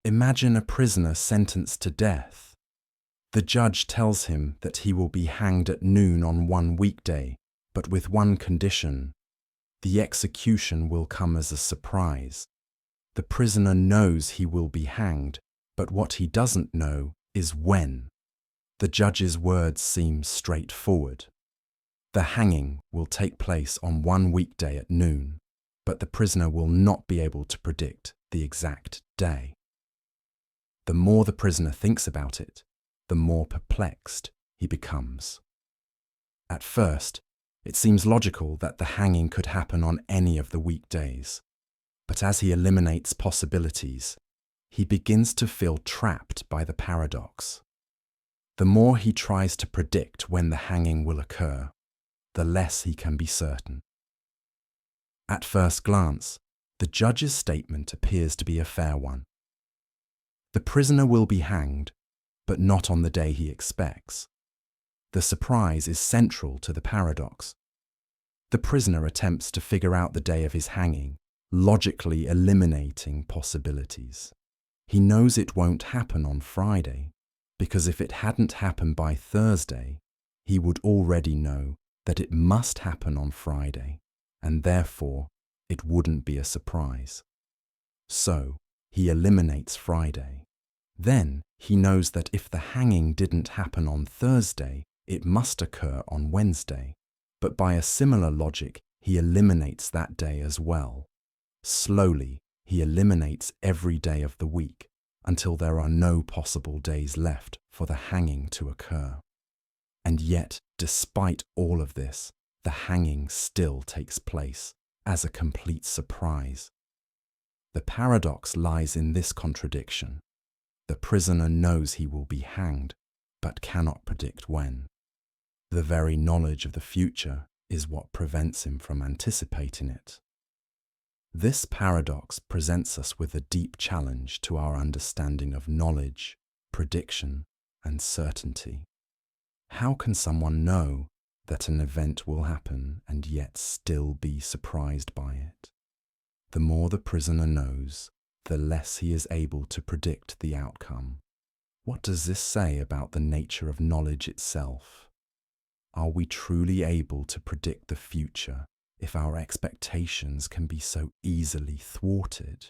Imagine a prisoner sentenced to death. The judge tells him that he will be hanged at noon on one weekday, but with one condition: the execution will come as a surprise. The prisoner knows he will be hanged, but what he doesn't know is when. The judge's words seem straightforward. The hanging will take place on one weekday at noon, but the prisoner will not be able to predict the exact day. The more the prisoner thinks about it, the more perplexed he becomes. At first, it seems logical that the hanging could happen on any of the weekdays, but as he eliminates possibilities, he begins to feel trapped by the paradox. The more he tries to predict when the hanging will occur, the less he can be certain. At first glance, the judge's statement appears to be a fair one. The prisoner will be hanged, but not on the day he expects. The surprise is central to the paradox. The prisoner attempts to figure out the day of his hanging, logically eliminating possibilities. He knows it won't happen on Friday, because if it hadn't happened by Thursday, he would already know that it must happen on Friday, and therefore it wouldn't be a surprise. So he eliminates Friday. Then he knows that if the hanging didn't happen on Thursday, it must occur on Wednesday. But by a similar logic, he eliminates that day as well. Slowly, he eliminates every day of the week until there are no possible days left for the hanging to occur. And yet, despite all of this, the hanging still takes place as a complete surprise. The paradox lies in this contradiction. The prisoner knows he will be hanged, but cannot predict when. The very knowledge of the future is what prevents him from anticipating it. This paradox presents us with a deep challenge to our understanding of knowledge, prediction, and certainty. How can someone know that an event will happen and yet still be surprised by it? The more the prisoner knows, the less he is able to predict the outcome. What does this say about the nature of knowledge itself? Are we truly able to predict the future if our expectations can be so easily thwarted?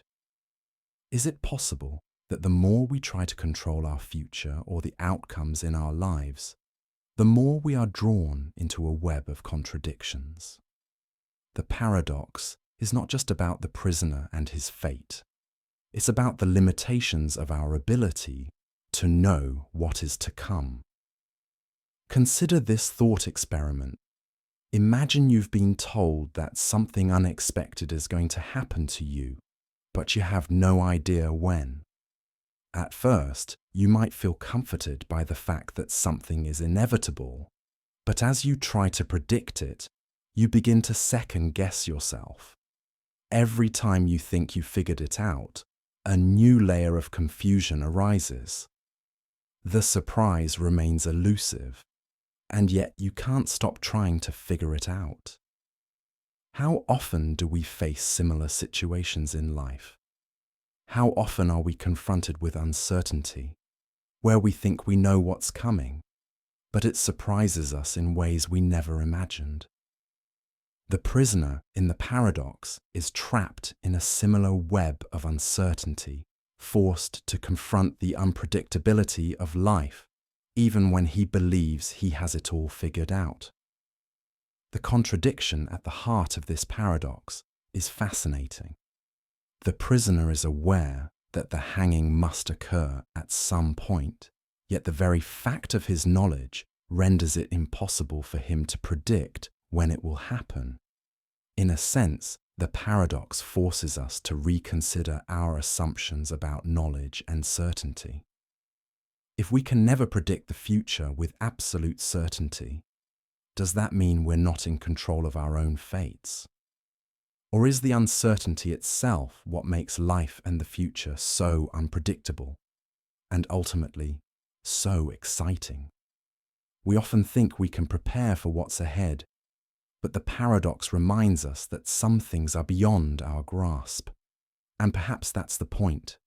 Is it possible that the more we try to control our future or the outcomes in our lives, the more we are drawn into a web of contradictions? The paradox is not just about the prisoner and his fate. It's about the limitations of our ability to know what is to come. Consider this thought experiment. Imagine you've been told that something unexpected is going to happen to you, but you have no idea when. At first, you might feel comforted by the fact that something is inevitable, but as you try to predict it, you begin to second-guess yourself. Every time you think you figured it out, a new layer of confusion arises. The surprise remains elusive, and yet you can't stop trying to figure it out. How often do we face similar situations in life? How often are we confronted with uncertainty, where we think we know what's coming, but it surprises us in ways we never imagined? The prisoner in the paradox is trapped in a similar web of uncertainty, forced to confront the unpredictability of life, even when he believes he has it all figured out. The contradiction at the heart of this paradox is fascinating. The prisoner is aware that the hanging must occur at some point, yet the very fact of his knowledge renders it impossible for him to predict when it will happen. In a sense, the paradox forces us to reconsider our assumptions about knowledge and certainty. If we can never predict the future with absolute certainty, does that mean we're not in control of our own fates? Or is the uncertainty itself what makes life and the future so unpredictable, and ultimately so exciting? We often think we can prepare for what's ahead, but the paradox reminds us that some things are beyond our grasp. And perhaps that's the point.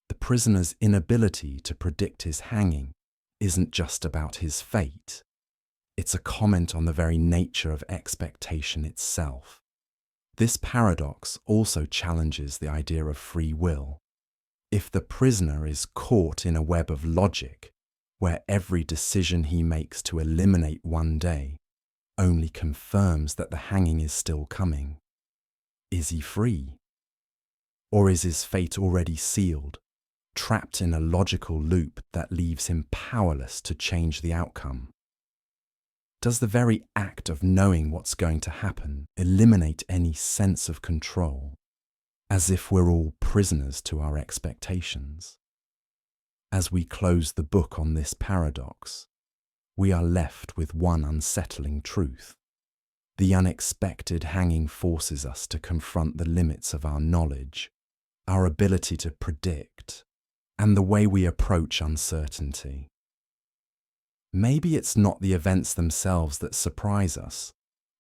The prisoner's inability to predict his hanging isn't just about his fate. It's a comment on the very nature of expectation itself. This paradox also challenges the idea of free will. If the prisoner is caught in a web of logic, where every decision he makes to eliminate one day only confirms that the hanging is still coming, is he free? Or is his fate already sealed, trapped in a logical loop that leaves him powerless to change the outcome? Does the very act of knowing what's going to happen eliminate any sense of control, as if we're all prisoners to our expectations? As we close the book on this paradox, we are left with one unsettling truth. The unexpected hanging forces us to confront the limits of our knowledge, our ability to predict, and the way we approach uncertainty. Maybe it's not the events themselves that surprise us,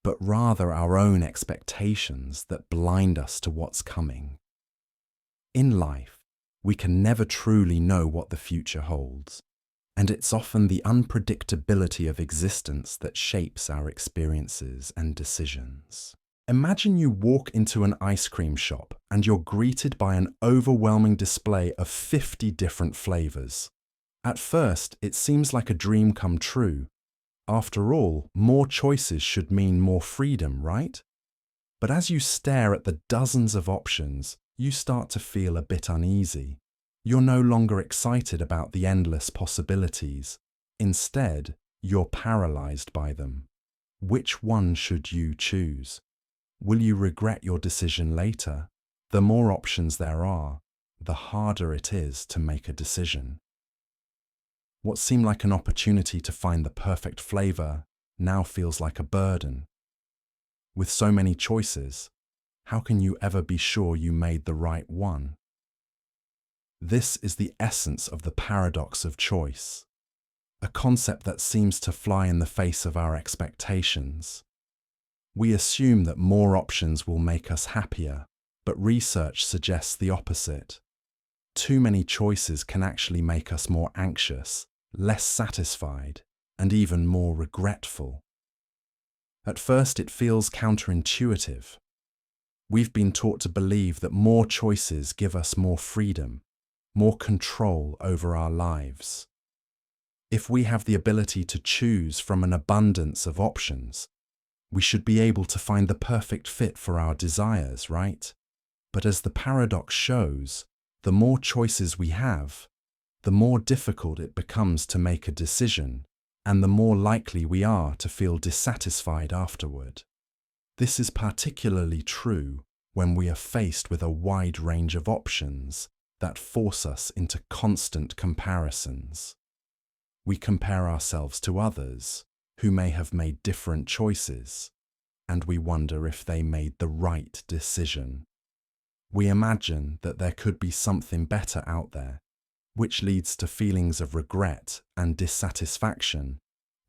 but rather our own expectations that blind us to what's coming. In life, we can never truly know what the future holds, and it's often the unpredictability of existence that shapes our experiences and decisions. Imagine you walk into an ice cream shop and you're greeted by an overwhelming display of 50 different flavors. At first, it seems like a dream come true. After all, more choices should mean more freedom, right? But as you stare at the dozens of options, you start to feel a bit uneasy. You're no longer excited about the endless possibilities. Instead, you're paralyzed by them. Which one should you choose? Will you regret your decision later? The more options there are, the harder it is to make a decision. What seemed like an opportunity to find the perfect flavor now feels like a burden. With so many choices, how can you ever be sure you made the right one? This is the essence of the paradox of choice, a concept that seems to fly in the face of our expectations. We assume that more options will make us happier, but research suggests the opposite. Too many choices can actually make us more anxious, less satisfied, and even more regretful. At first, it feels counterintuitive. We've been taught to believe that more choices give us more freedom, more control over our lives. If we have the ability to choose from an abundance of options, we should be able to find the perfect fit for our desires, right? But as the paradox shows, the more choices we have, the more difficult it becomes to make a decision, and the more likely we are to feel dissatisfied afterward. This is particularly true when we are faced with a wide range of options that force us into constant comparisons. We compare ourselves to others who may have made different choices, and we wonder if they made the right decision. We imagine that there could be something better out there, which leads to feelings of regret and dissatisfaction,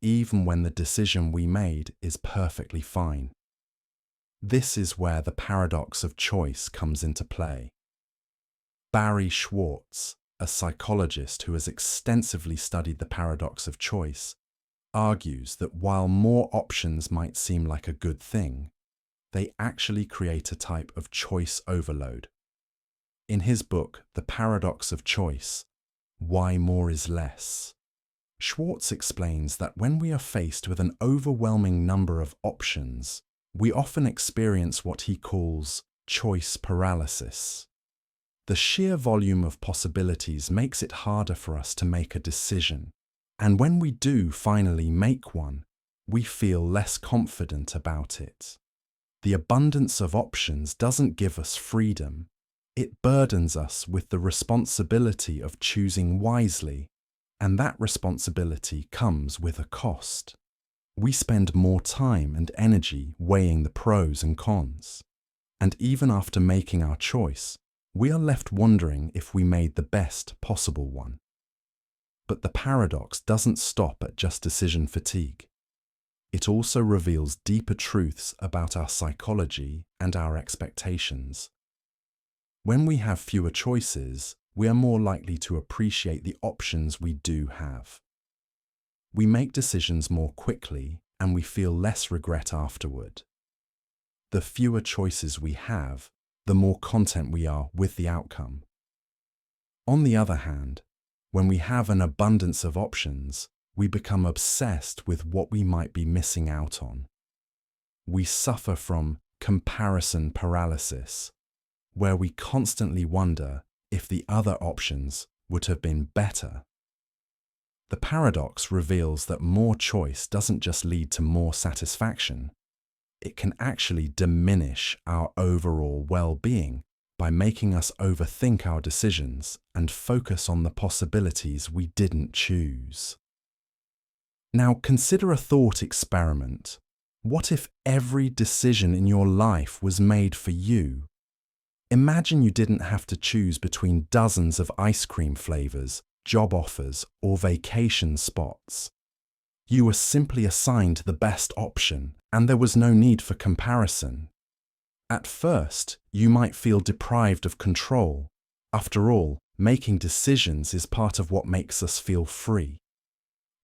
even when the decision we made is perfectly fine. This is where the paradox of choice comes into play. Barry Schwartz, a psychologist who has extensively studied the paradox of choice, argues that while more options might seem like a good thing, they actually create a type of choice overload. In his book, The Paradox of Choice, Why More is Less, Schwartz explains that when we are faced with an overwhelming number of options, we often experience what he calls choice paralysis. The sheer volume of possibilities makes it harder for us to make a decision, and when we do finally make one, we feel less confident about it. The abundance of options doesn't give us freedom. It burdens us with the responsibility of choosing wisely, and that responsibility comes with a cost. We spend more time and energy weighing the pros and cons, and even after making our choice, we are left wondering if we made the best possible one. But the paradox doesn't stop at just decision fatigue. It also reveals deeper truths about our psychology and our expectations. When we have fewer choices, we are more likely to appreciate the options we do have. We make decisions more quickly and we feel less regret afterward. The fewer choices we have, the more content we are with the outcome. On the other hand, when we have an abundance of options, we become obsessed with what we might be missing out on. We suffer from comparison paralysis, where we constantly wonder if the other options would have been better. The paradox reveals that more choice doesn't just lead to more satisfaction, it can actually diminish our overall well-being by making us overthink our decisions and focus on the possibilities we didn't choose. Now consider a thought experiment. What if every decision in your life was made for you? Imagine you didn't have to choose between dozens of ice cream flavors, job offers, or vacation spots. You were simply assigned the best option, and there was no need for comparison. At first, you might feel deprived of control. After all, making decisions is part of what makes us feel free.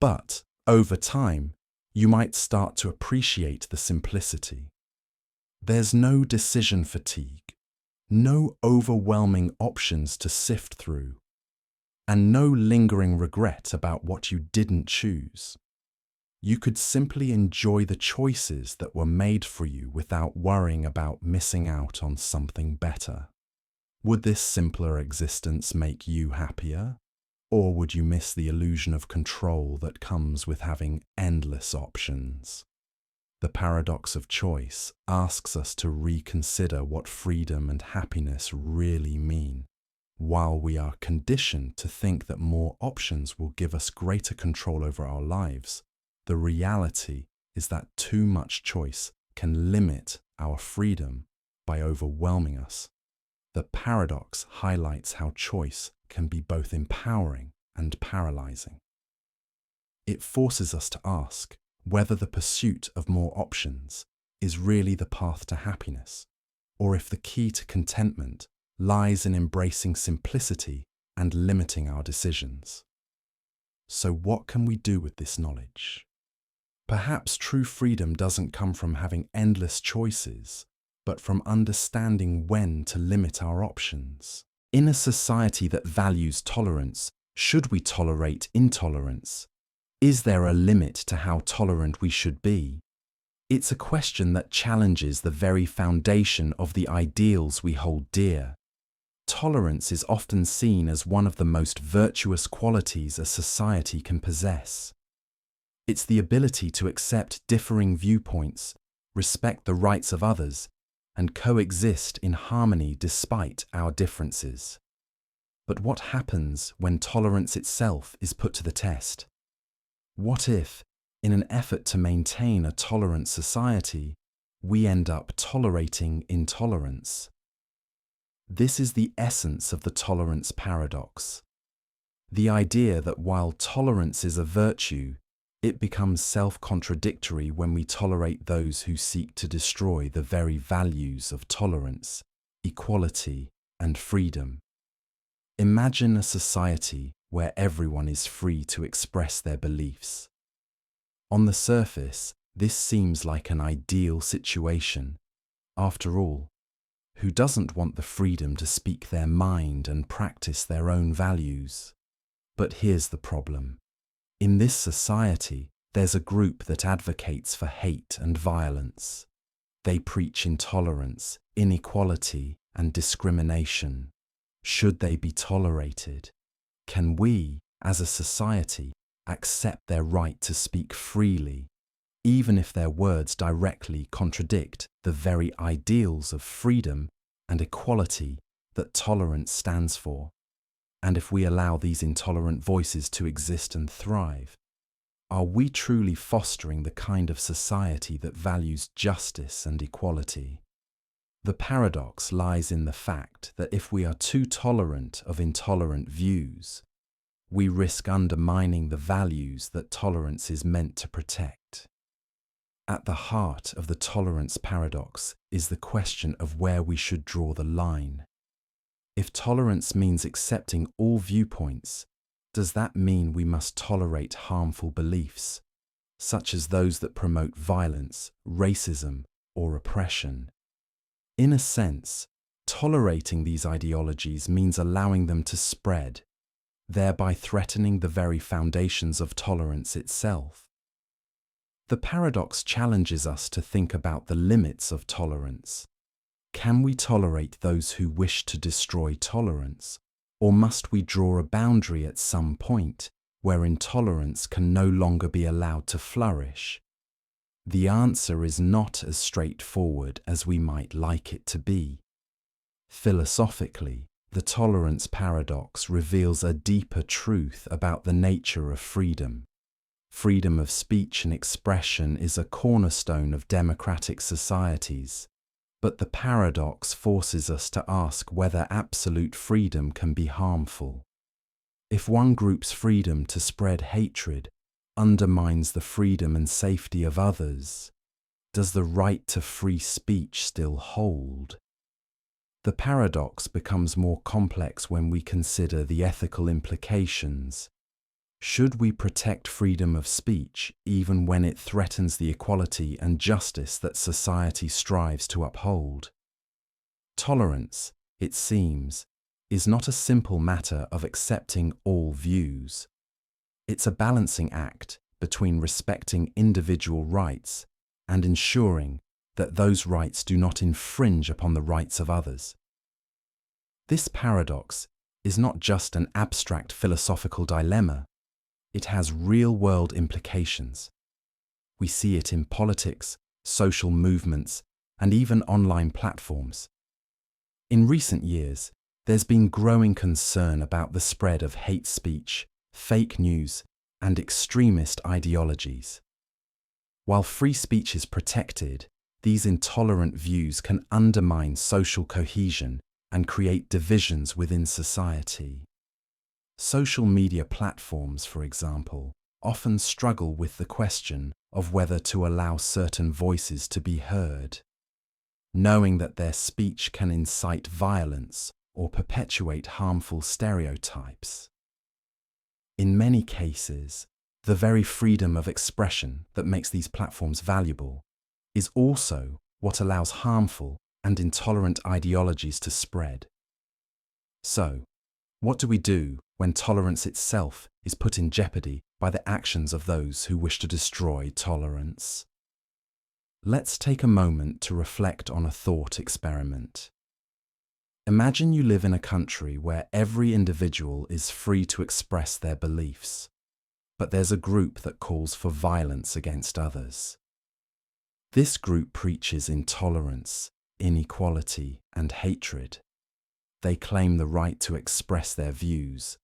But, over time, you might start to appreciate the simplicity. There's no decision fatigue, no overwhelming options to sift through, and no lingering regret about what you didn't choose. You could simply enjoy the choices that were made for you without worrying about missing out on something better. Would this simpler existence make you happier? Or would you miss the illusion of control that comes with having endless options? The paradox of choice asks us to reconsider what freedom and happiness really mean. While we are conditioned to think that more options will give us greater control over our lives, the reality is that too much choice can limit our freedom by overwhelming us. The paradox highlights how choice can be both empowering and paralyzing. It forces us to ask whether the pursuit of more options is really the path to happiness, or if the key to contentment lies in embracing simplicity and limiting our decisions. So what can we do with this knowledge? Perhaps true freedom doesn't come from having endless choices, but from understanding when to limit our options. In a society that values tolerance, should we tolerate intolerance? Is there a limit to how tolerant we should be? It's a question that challenges the very foundation of the ideals we hold dear. Tolerance is often seen as one of the most virtuous qualities a society can possess. It's the ability to accept differing viewpoints, respect the rights of others, and coexist in harmony despite our differences. But what happens when tolerance itself is put to the test? What if, in an effort to maintain a tolerant society, we end up tolerating intolerance? This is the essence of the tolerance paradox. The idea that while tolerance is a virtue, it becomes self-contradictory when we tolerate those who seek to destroy the very values of tolerance, equality, and freedom. Imagine a society where everyone is free to express their beliefs. On the surface, this seems like an ideal situation. After all, who doesn't want the freedom to speak their mind and practice their own values? But here's the problem. In this society, there's a group that advocates for hate and violence. They preach intolerance, inequality, and discrimination. Should they be tolerated? Can we, as a society, accept their right to speak freely, even if their words directly contradict the very ideals of freedom and equality that tolerance stands for? And if we allow these intolerant voices to exist and thrive, are we truly fostering the kind of society that values justice and equality? The paradox lies in the fact that if we are too tolerant of intolerant views, we risk undermining the values that tolerance is meant to protect. At the heart of the tolerance paradox is the question of where we should draw the line. If tolerance means accepting all viewpoints, does that mean we must tolerate harmful beliefs, such as those that promote violence, racism, or oppression? In a sense, tolerating these ideologies means allowing them to spread, thereby threatening the very foundations of tolerance itself. The paradox challenges us to think about the limits of tolerance. Can we tolerate those who wish to destroy tolerance, or must we draw a boundary at some point where intolerance can no longer be allowed to flourish? The answer is not as straightforward as we might like it to be. Philosophically, the tolerance paradox reveals a deeper truth about the nature of freedom. Freedom of speech and expression is a cornerstone of democratic societies, but the paradox forces us to ask whether absolute freedom can be harmful. If one group's freedom to spread hatred undermines the freedom and safety of others, does the right to free speech still hold? The paradox becomes more complex when we consider the ethical implications. Should we protect freedom of speech even when it threatens the equality and justice that society strives to uphold? Tolerance, it seems, is not a simple matter of accepting all views. It's a balancing act between respecting individual rights and ensuring that those rights do not infringe upon the rights of others. This paradox is not just an abstract philosophical dilemma, it has real-world implications. We see it in politics, social movements, and even online platforms. In recent years, there's been growing concern about the spread of hate speech, fake news, and extremist ideologies. While free speech is protected, these intolerant views can undermine social cohesion and create divisions within society. Social media platforms, for example, often struggle with the question of whether to allow certain voices to be heard, knowing that their speech can incite violence or perpetuate harmful stereotypes. In many cases, the very freedom of expression that makes these platforms valuable is also what allows harmful and intolerant ideologies to spread. So, what do we do when tolerance itself is put in jeopardy by the actions of those who wish to destroy tolerance? Let's take a moment to reflect on a thought experiment. Imagine you live in a country where every individual is free to express their beliefs, but there's a group that calls for violence against others. This group preaches intolerance, inequality, and hatred. They claim the right to express their views,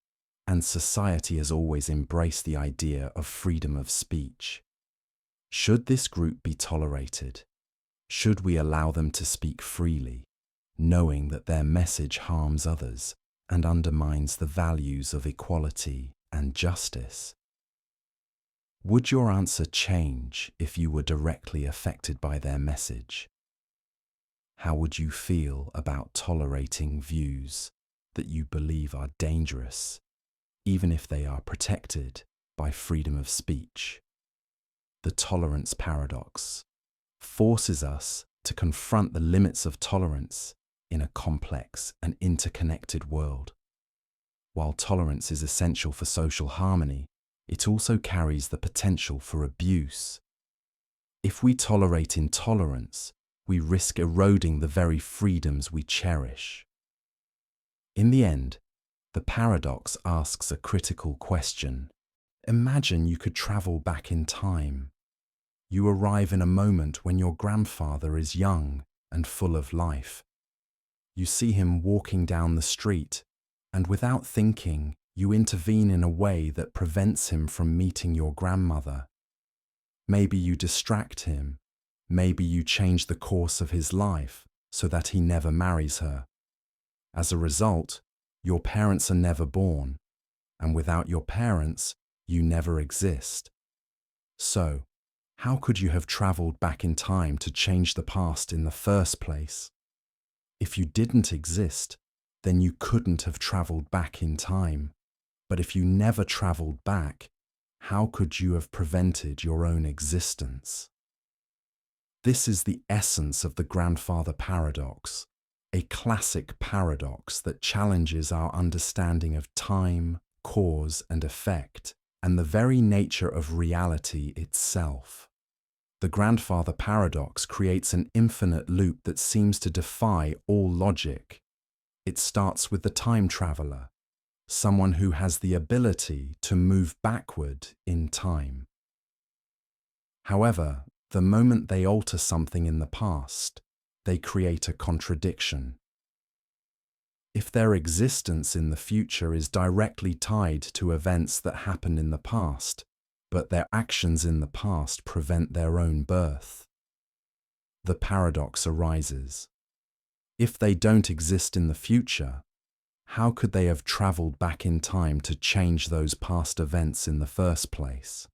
and society has always embraced the idea of freedom of speech. Should this group be tolerated? Should we allow them to speak freely, knowing that their message harms others and undermines the values of equality and justice? Would your answer change if you were directly affected by their message? How would you feel about tolerating views that you believe are dangerous, even if they are protected by freedom of speech? The tolerance paradox forces us to confront the limits of tolerance in a complex and interconnected world. While tolerance is essential for social harmony, it also carries the potential for abuse. If we tolerate intolerance, we risk eroding the very freedoms we cherish. In the end, the paradox asks a critical question. Imagine you could travel back in time. You arrive in a moment when your grandfather is young and full of life. You see him walking down the street, and without thinking, you intervene in a way that prevents him from meeting your grandmother. Maybe you distract him. Maybe you change the course of his life so that he never marries her. As a result, your parents are never born, and without your parents, you never exist. So, how could you have traveled back in time to change the past in the first place? If you didn't exist, then you couldn't have traveled back in time. But if you never traveled back, how could you have prevented your own existence? This is the essence of the grandfather paradox, a classic paradox that challenges our understanding of time, cause and effect, and the very nature of reality itself. The grandfather paradox creates an infinite loop that seems to defy all logic. It starts with the time traveler, someone who has the ability to move backward in time. However, the moment they alter something in the past, they create a contradiction. If their existence in the future is directly tied to events that happened in the past, but their actions in the past prevent their own birth, the paradox arises. If they don't exist in the future, how could they have traveled back in time to change those past events in the first place?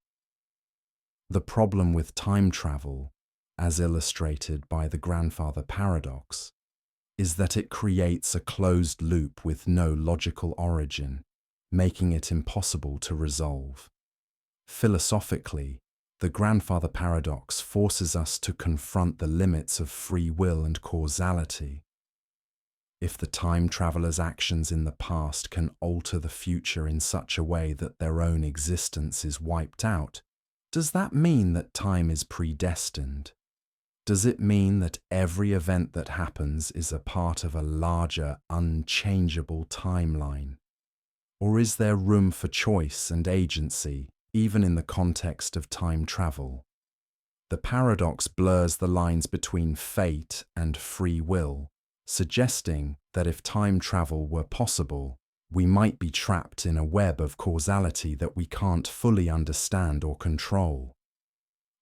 The problem with time travel, as illustrated by the grandfather paradox, is that it creates a closed loop with no logical origin, making it impossible to resolve. Philosophically, the grandfather paradox forces us to confront the limits of free will and causality. If the time traveler's actions in the past can alter the future in such a way that their own existence is wiped out, does that mean that time is predestined? Does it mean that every event that happens is a part of a larger, unchangeable timeline? Or is there room for choice and agency, even in the context of time travel? The paradox blurs the lines between fate and free will, suggesting that if time travel were possible, we might be trapped in a web of causality that we can't fully understand or control.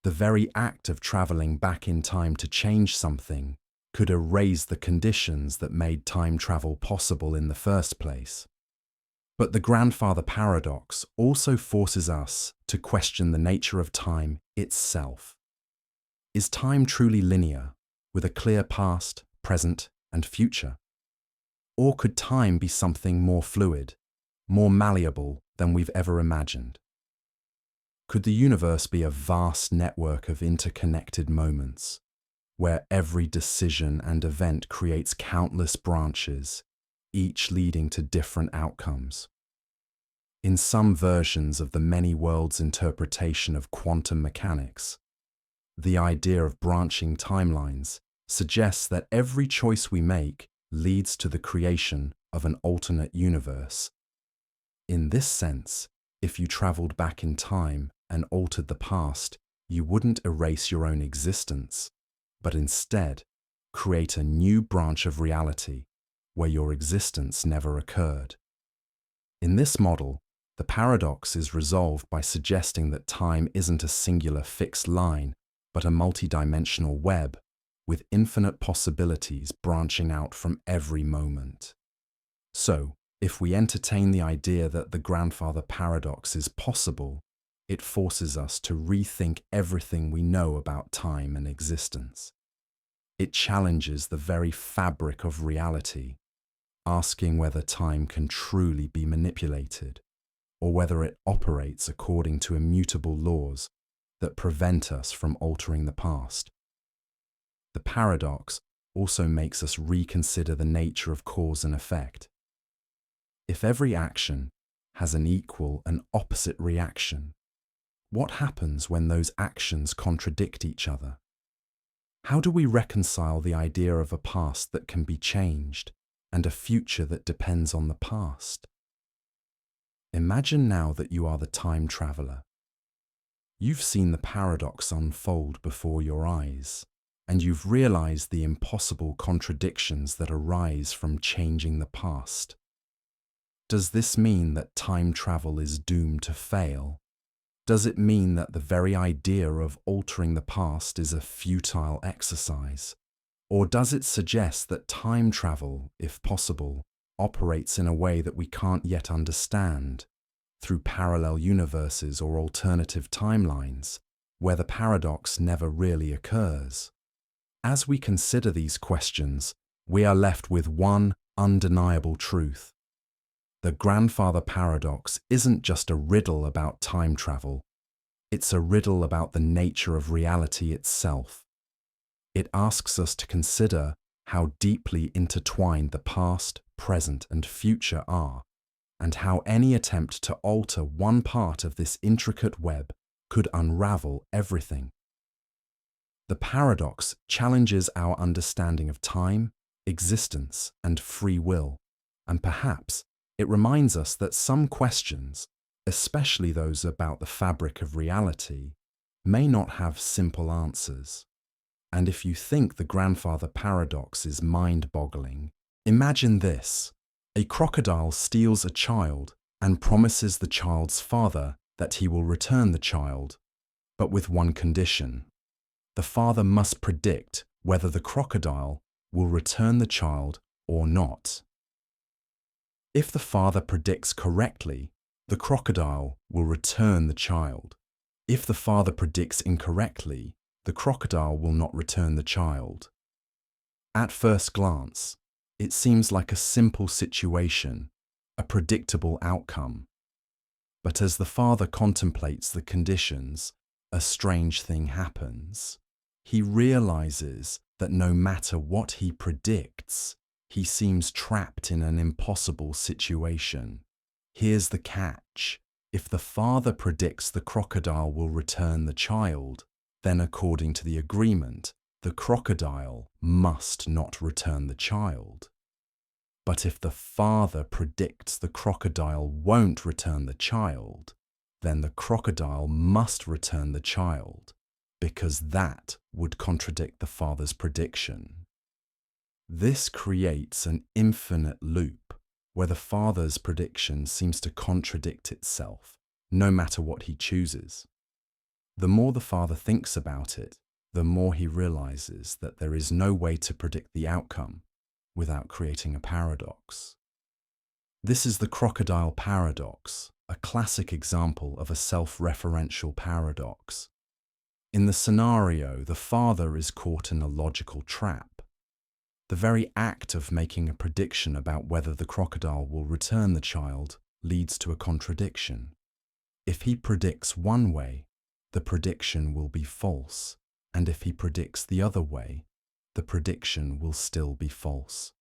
The very act of traveling back in time to change something could erase the conditions that made time travel possible in the first place. But the grandfather paradox also forces us to question the nature of time itself. Is time truly linear, with a clear past, present, and future? Or could time be something more fluid, more malleable than we've ever imagined? Could the universe be a vast network of interconnected moments, where every decision and event creates countless branches, each leading to different outcomes? In some versions of the many worlds interpretation of quantum mechanics, the idea of branching timelines suggests that every choice we make leads to the creation of an alternate universe. In this sense, if you traveled back in time and altered the past, you wouldn't erase your own existence, but instead create a new branch of reality where your existence never occurred. In this model, the paradox is resolved by suggesting that time isn't a singular fixed line, but a multidimensional web, with infinite possibilities branching out from every moment. So, if we entertain the idea that the grandfather paradox is possible, it forces us to rethink everything we know about time and existence. It challenges the very fabric of reality, asking whether time can truly be manipulated, or whether it operates according to immutable laws that prevent us from altering the past. The paradox also makes us reconsider the nature of cause and effect. If every action has an equal and opposite reaction, what happens when those actions contradict each other? How do we reconcile the idea of a past that can be changed and a future that depends on the past? Imagine now that you are the time traveler. You've seen the paradox unfold before your eyes, and you've realized the impossible contradictions that arise from changing the past. Does this mean that time travel is doomed to fail? Does it mean that the very idea of altering the past is a futile exercise? Or does it suggest that time travel, if possible, operates in a way that we can't yet understand, through parallel universes or alternative timelines, where the paradox never really occurs? As we consider these questions, we are left with one undeniable truth. The grandfather paradox isn't just a riddle about time travel. It's a riddle about the nature of reality itself. It asks us to consider how deeply intertwined the past, present, and future are, and how any attempt to alter one part of this intricate web could unravel everything. The paradox challenges our understanding of time, existence, and free will, and perhaps it reminds us that some questions, especially those about the fabric of reality, may not have simple answers. And if you think the grandfather paradox is mind-boggling, imagine this. A crocodile steals a child and promises the child's father that he will return the child, but with one condition. The father must predict whether the crocodile will return the child or not. If the father predicts correctly, the crocodile will return the child. If the father predicts incorrectly, the crocodile will not return the child. At first glance, it seems like a simple situation, a predictable outcome. But as the father contemplates the conditions, a strange thing happens. He realizes that no matter what he predicts, he seems trapped in an impossible situation. Here's the catch. If the father predicts the crocodile will return the child, then according to the agreement, the crocodile must not return the child. But if the father predicts the crocodile won't return the child, then the crocodile must return the child, because that would contradict the father's prediction. This creates an infinite loop where the father's prediction seems to contradict itself, no matter what he chooses. The more the father thinks about it, the more he realizes that there is no way to predict the outcome without creating a paradox. This is the crocodile paradox, a classic example of a self-referential paradox. In the scenario, the father is caught in a logical trap. The very act of making a prediction about whether the crocodile will return the child leads to a contradiction. If he predicts one way, the prediction will be false, and if he predicts the other way, the prediction will still be false.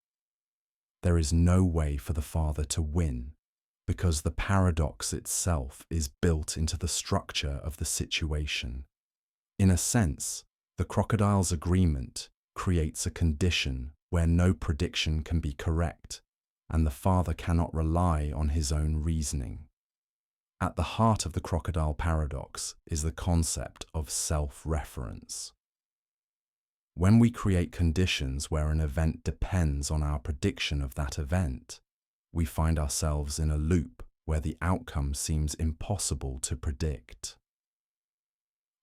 There is no way for the father to win, because the paradox itself is built into the structure of the situation. In a sense, the crocodile's agreement creates a condition where no prediction can be correct, and the father cannot rely on his own reasoning. At the heart of the crocodile paradox is the concept of self-reference. When we create conditions where an event depends on our prediction of that event, we find ourselves in a loop where the outcome seems impossible to predict.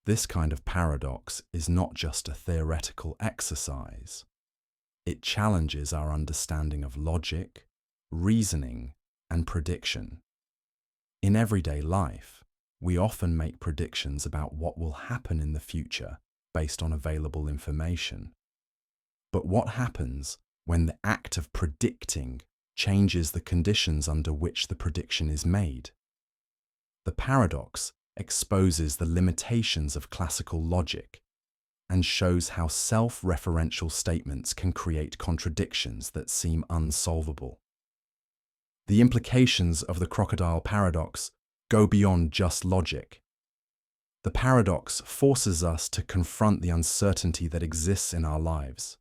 This kind of paradox is not just a theoretical exercise. It challenges our understanding of logic, reasoning, and prediction. In everyday life, we often make predictions about what will happen in the future based on available information. But what happens when the act of predicting changes the conditions under which the prediction is made? The paradox exposes the limitations of classical logic and shows how self-referential statements can create contradictions that seem unsolvable. The implications of the crocodile paradox go beyond just logic. The paradox forces us to confront the uncertainty that exists in our lives,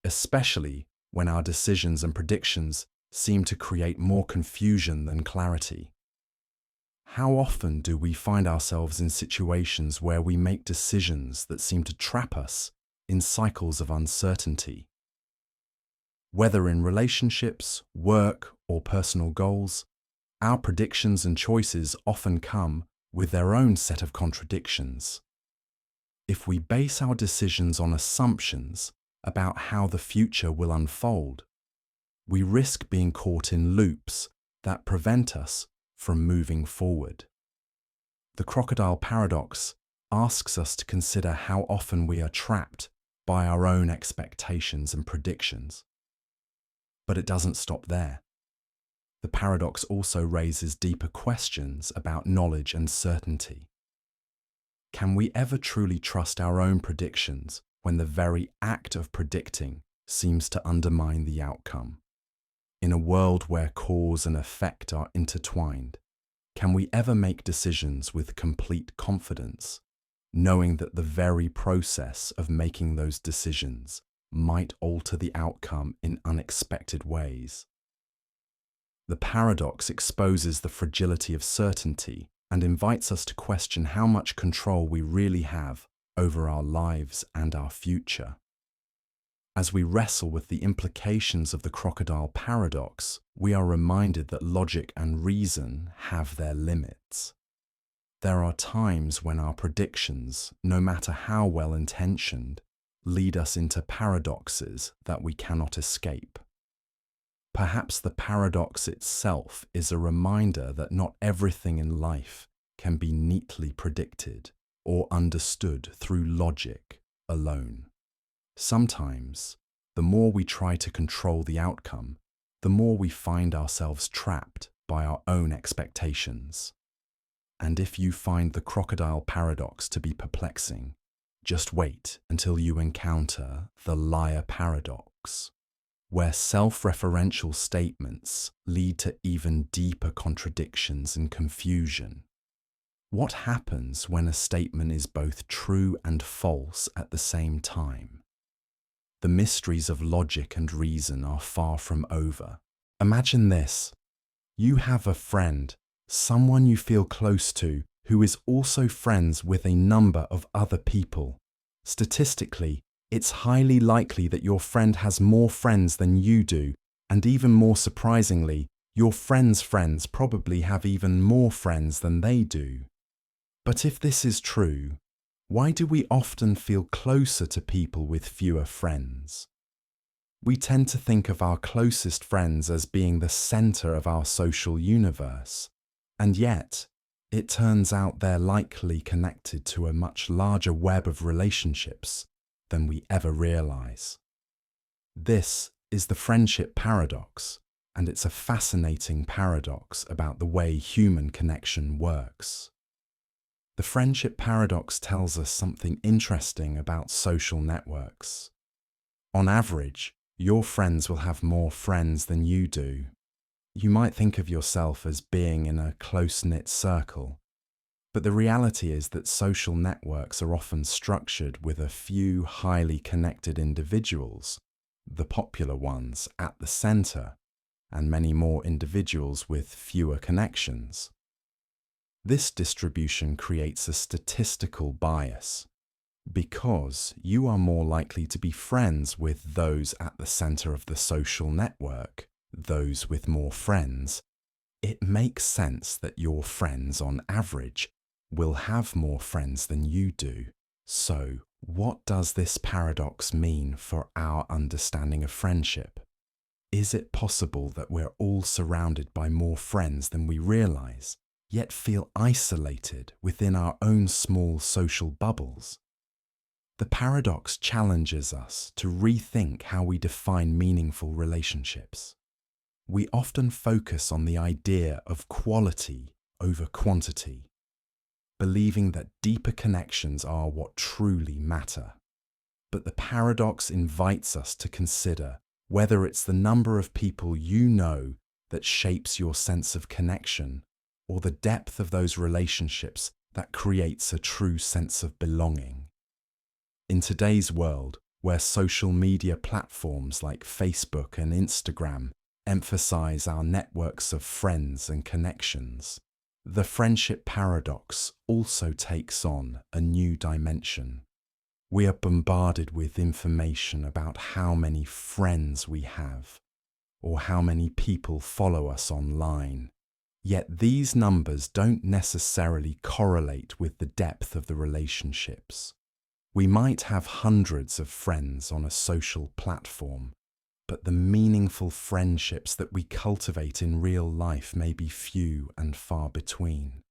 especially when our decisions and predictions seem to create more confusion than clarity. How often do we find ourselves in situations where we make decisions that seem to trap us in cycles of uncertainty? Whether in relationships, work, or personal goals, our predictions and choices often come with their own set of contradictions. If we base our decisions on assumptions about how the future will unfold, we risk being caught in loops that prevent us from moving forward. The crocodile paradox asks us to consider how often we are trapped by our own expectations and predictions. But it doesn't stop there. The paradox also raises deeper questions about knowledge and certainty. Can we ever truly trust our own predictions when the very act of predicting seems to undermine the outcome? In a world where cause and effect are intertwined, can we ever make decisions with complete confidence, knowing that the very process of making those decisions might alter the outcome in unexpected ways? The paradox exposes the fragility of certainty and invites us to question how much control we really have over our lives and our future. As we wrestle with the implications of the crocodile paradox, we are reminded that logic and reason have their limits. There are times when our predictions, no matter how well intentioned, lead us into paradoxes that we cannot escape. Perhaps the paradox itself is a reminder that not everything in life can be neatly predicted or understood through logic alone. Sometimes, the more we try to control the outcome, the more we find ourselves trapped by our own expectations. And if you find the crocodile paradox to be perplexing, just wait until you encounter the liar paradox, where self-referential statements lead to even deeper contradictions and confusion. What happens when a statement is both true and false at the same time? The mysteries of logic and reason are far from over. Imagine this. You have a friend, someone you feel close to, who is also friends with a number of other people. Statistically, it's highly likely that your friend has more friends than you do, and even more surprisingly, your friend's friends probably have even more friends than they do. But if this is true, why do we often feel closer to people with fewer friends? We tend to think of our closest friends as being the center of our social universe, and yet, it turns out they're likely connected to a much larger web of relationships than we ever realize. This is the friendship paradox, and it's a fascinating paradox about the way human connection works. The friendship paradox tells us something interesting about social networks. On average, your friends will have more friends than you do. You might think of yourself as being in a close-knit circle, but the reality is that social networks are often structured with a few highly connected individuals, the popular ones, at the center, and many more individuals with fewer connections. This distribution creates a statistical bias. Because you are more likely to be friends with those at the center of the social network, those with more friends, it makes sense that your friends on average will have more friends than you do. So, what does this paradox mean for our understanding of friendship? Is it possible that we're all surrounded by more friends than we realize, yet feel isolated within our own small social bubbles? The paradox challenges us to rethink how we define meaningful relationships. We often focus on the idea of quality over quantity, believing that deeper connections are what truly matter. But the paradox invites us to consider whether it's the number of people you know that shapes your sense of connection, or the depth of those relationships that creates a true sense of belonging. In today's world, where social media platforms like Facebook and Instagram emphasize our networks of friends and connections, the friendship paradox also takes on a new dimension. We are bombarded with information about how many friends we have, or how many people follow us online. Yet these numbers don't necessarily correlate with the depth of the relationships. We might have hundreds of friends on a social platform, but the meaningful friendships that we cultivate in real life may be few and far between.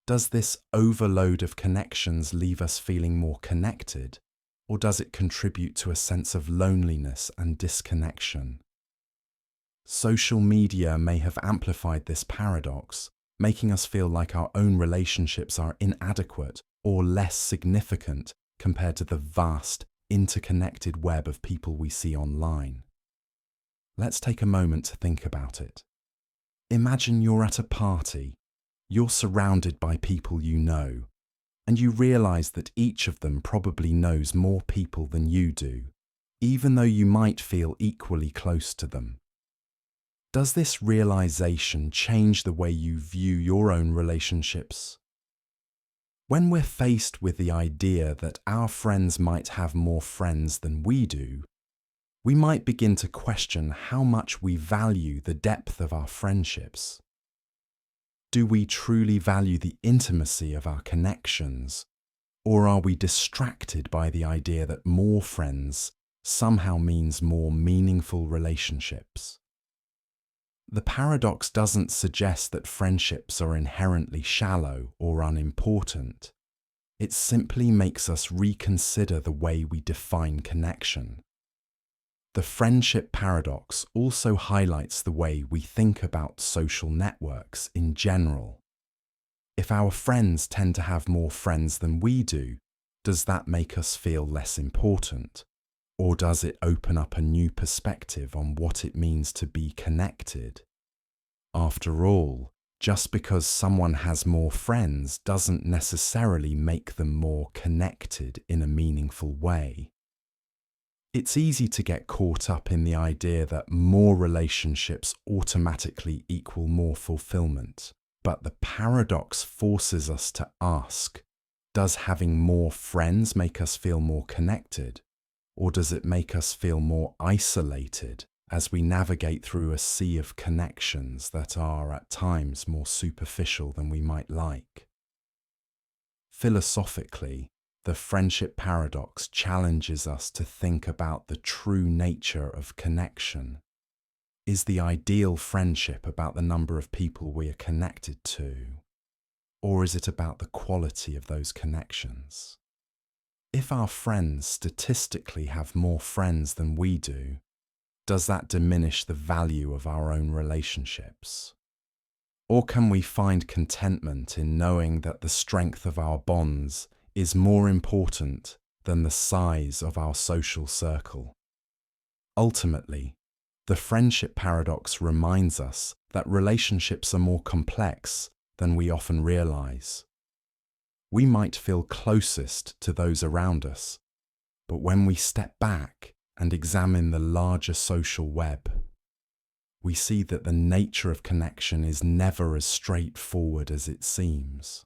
Does this overload of connections leave us feeling more connected, or does it contribute to a sense of loneliness and disconnection? Social media may have amplified this paradox, making us feel like our own relationships are inadequate or less significant compared to the vast, interconnected web of people we see online. Let's take a moment to think about it. Imagine you're at a party. You're surrounded by people you know, and you realize that each of them probably knows more people than you do, even though you might feel equally close to them. Does this realization change the way you view your own relationships? When we're faced with the idea that our friends might have more friends than we do, we might begin to question how much we value the depth of our friendships. Do we truly value the intimacy of our connections, or are we distracted by the idea that more friends somehow means more meaningful relationships? The paradox doesn't suggest that friendships are inherently shallow or unimportant. It simply makes us reconsider the way we define connection. The friendship paradox also highlights the way we think about social networks in general. If our friends tend to have more friends than we do, does that make us feel less important? Or does it open up a new perspective on what it means to be connected? After all, just because someone has more friends doesn't necessarily make them more connected in a meaningful way. It's easy to get caught up in the idea that more relationships automatically equal more fulfillment, but the paradox forces us to ask, does having more friends make us feel more connected? Or does it make us feel more isolated as we navigate through a sea of connections that are at times more superficial than we might like? Philosophically, the friendship paradox challenges us to think about the true nature of connection. Is the ideal friendship about the number of people we are connected to? Or is it about the quality of those connections? If our friends statistically have more friends than we do, does that diminish the value of our own relationships? Or can we find contentment in knowing that the strength of our bonds is more important than the size of our social circle? Ultimately, the friendship paradox reminds us that relationships are more complex than we often realize. We might feel closest to those around us, but when we step back and examine the larger social web, we see that the nature of connection is never as straightforward as it seems.